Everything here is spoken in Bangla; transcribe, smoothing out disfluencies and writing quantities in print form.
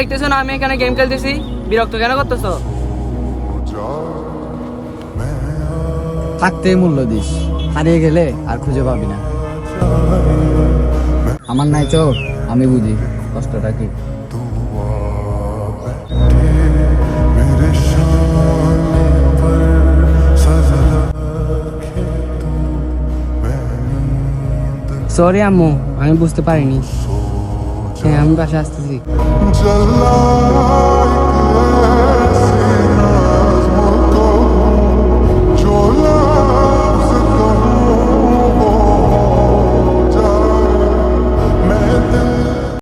দেখতেছো না আমি এখানে গেম খেলতেছি? বিরক্ত কেন করতেছো? থাকতেই মূল্য দিস, হারিয়ে গেলে আর খুঁজে পাবি না। আমার নাই তো, আমি বুঝি কষ্টটা কি। সরি আম্মু, আমি বুঝতে পারিনি। হ্যাঁ, আমি বাসায় আসতেছি।